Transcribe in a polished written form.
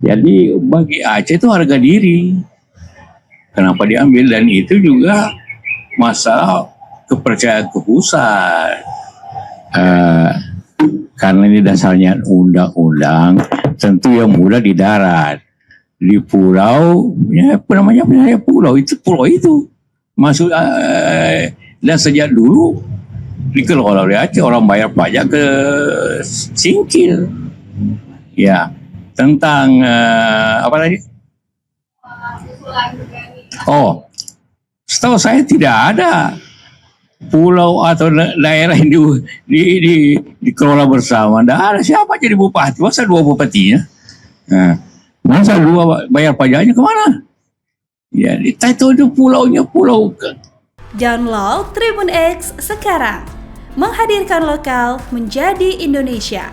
Jadi bagi Aceh itu harga diri. Kenapa diambil? Dan itu juga masalah kepercayaan ke pusat. Karena ini dasarnya undang-undang, tentu yang mudah di darat. Di pulau, ya apa namanya, pulau itu masuk, dan sejak dulu dikelola oleh Aceh, orang bayar pajak ke Singkil. Ya, tentang apa tadi? Oh, setahu saya tidak ada pulau atau daerah yang dikelola bersama. Tidak ada, siapa jadi bupati? Masa dua bupatinya? Nah, masa dua bayar pajaknya kemana? Ya, itu pulaunya pulau. Download Tribun X sekarang, menghadirkan lokal menjadi Indonesia.